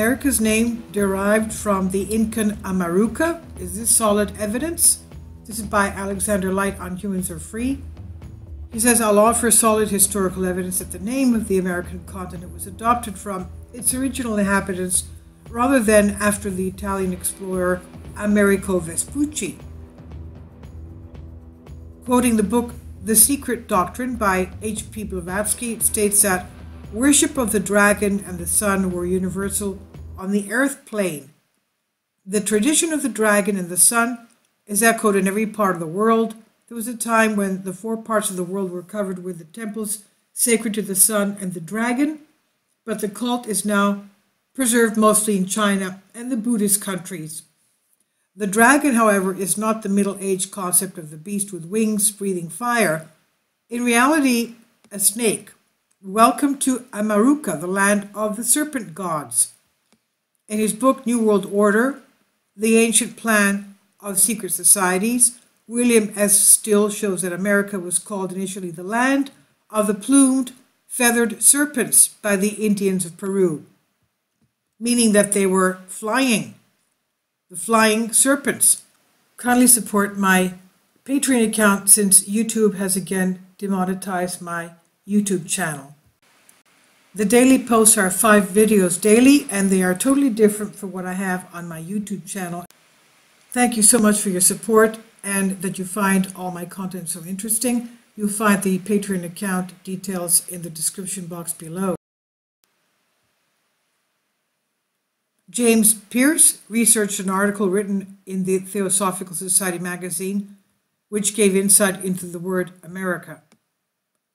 America's name derived from the Incan AMARUCA? Is this solid evidence? This is by Alexander Light on Humans Are Free. He says, I'll offer solid historical evidence that the name of the American continent was adopted from its original inhabitants rather than after the Italian explorer Amerigo Vespucci. Quoting the book The Secret Doctrine by H.P. Blavatsky, it states that worship of the dragon and the sun were universal on the earth plane. The tradition of the dragon and the sun is echoed in every part of the world. There was a time when the 4 parts of the world were covered with the temples sacred to the sun and the dragon, but the cult is now preserved mostly in China and the Buddhist countries. The dragon, however, is not the Middle Age concept of the beast with wings breathing fire. In reality, a snake. Welcome to Amaruca, the land of the serpent gods. In his book New World Order, The Ancient Plan of Secret Societies, William S. Still shows that America was called initially the land of the plumed, feathered serpents by the Indians of Peru, meaning that they were flying, the flying serpents. Kindly support my Patreon account since YouTube has again demonetized my YouTube channel. The daily posts are 5 videos daily, and they are totally different from what I have on my YouTube channel. Thank you so much for your support and that you find all my content so interesting. You'll find the Patreon account details in the description box below. James Pierce researched an article written in the Theosophical Society magazine, which gave insight into the word America.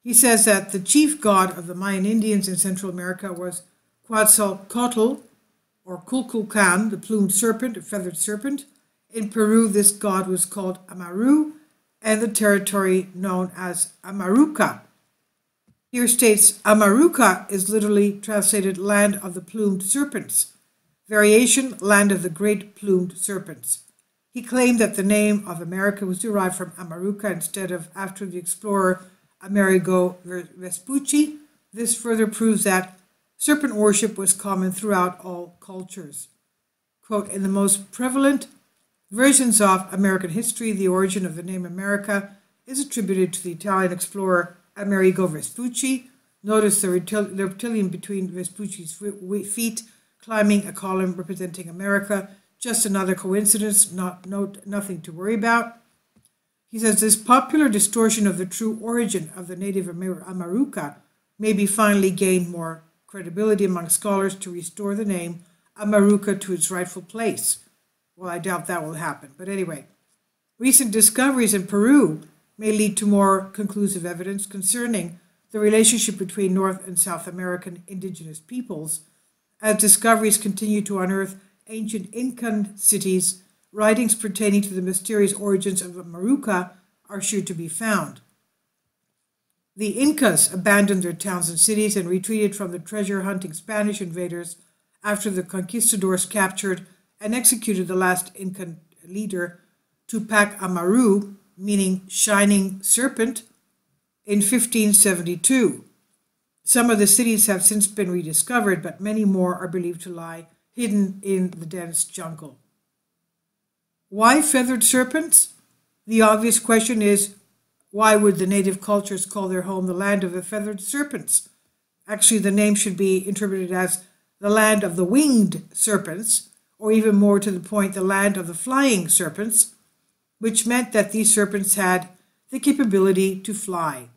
He says that the chief god of the Mayan Indians in Central America was Quetzalcoatl, or Kulkulkan, the plumed serpent, a feathered serpent. In Peru, this god was called Amaru, and the territory known as Amaruca. Here states, Amaruca is literally translated land of the plumed serpents. Variation, land of the great plumed serpents. He claimed that the name of America was derived from Amaruca instead of after the explorer Amerigo Vespucci. This further proves that serpent worship was common throughout all cultures. Quote, in the most prevalent versions of American history, the origin of the name America is attributed to the Italian explorer Amerigo Vespucci. Notice the reptilian between Vespucci's feet climbing a column representing America. Just another coincidence, nothing to worry about. He says this popular distortion of the true origin of the native Amaruca may be finally gained more credibility among scholars to restore the name Amaruca to its rightful place. Well, I doubt that will happen. But anyway, recent discoveries in Peru may lead to more conclusive evidence concerning the relationship between North and South American indigenous peoples. As discoveries continue to unearth ancient Incan cities, writings pertaining to the mysterious origins of Amaruca are sure to be found. The Incas abandoned their towns and cities and retreated from the treasure-hunting Spanish invaders after the conquistadors captured and executed the last Incan leader, Tupac Amaru, meaning shining serpent, in 1572. Some of the cities have since been rediscovered, but many more are believed to lie hidden in the dense jungle. Why feathered serpents? The obvious question is, why would the native cultures call their home the land of the feathered serpents? Actually, the name should be interpreted as the land of the winged serpents, or even more to the point, the land of the flying serpents, which meant that these serpents had the capability to fly.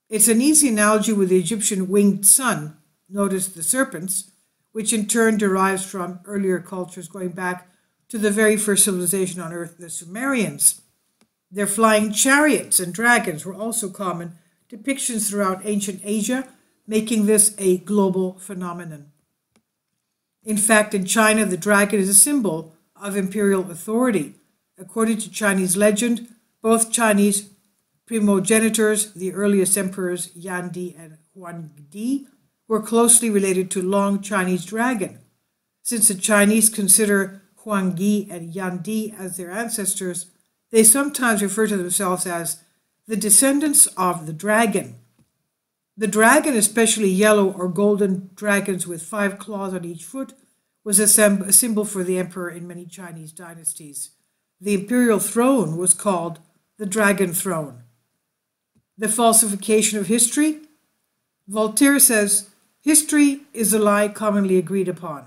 It's an easy analogy with the Egyptian winged sun, notice the serpents, which in turn derives from earlier cultures going back to the very first civilization on Earth, the Sumerians. Their flying chariots and dragons were also common depictions throughout ancient Asia, making this a global phenomenon. In fact, in China, the dragon is a symbol of imperial authority. According to Chinese legend, both Chinese primogenitors, the earliest emperors Yandi and Huangdi, were closely related to Long Chinese dragon. Since the Chinese consider Huangdi and Yandi as their ancestors, they sometimes refer to themselves as the descendants of the dragon. The dragon, especially yellow or golden dragons with 5 claws on each foot, was a symbol for the emperor in many Chinese dynasties. The imperial throne was called the dragon throne. The falsification of history? Voltaire says, history is a lie commonly agreed upon.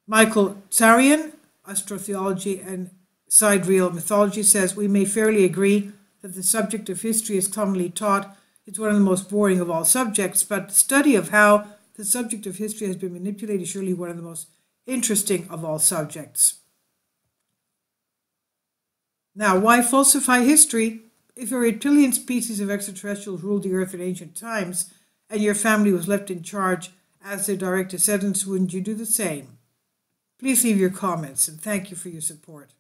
Michael Tsarian, Astrotheology and Sidereal Mythology, says, we may fairly agree that the subject of history is commonly taught. It's one of the most boring of all subjects, but the study of how the subject of history has been manipulated is surely one of the most interesting of all subjects. Now, why falsify history? If a reptilian species of extraterrestrials ruled the earth in ancient times and your family was left in charge as their direct descendants, wouldn't you do the same? Please leave your comments, and thank you for your support.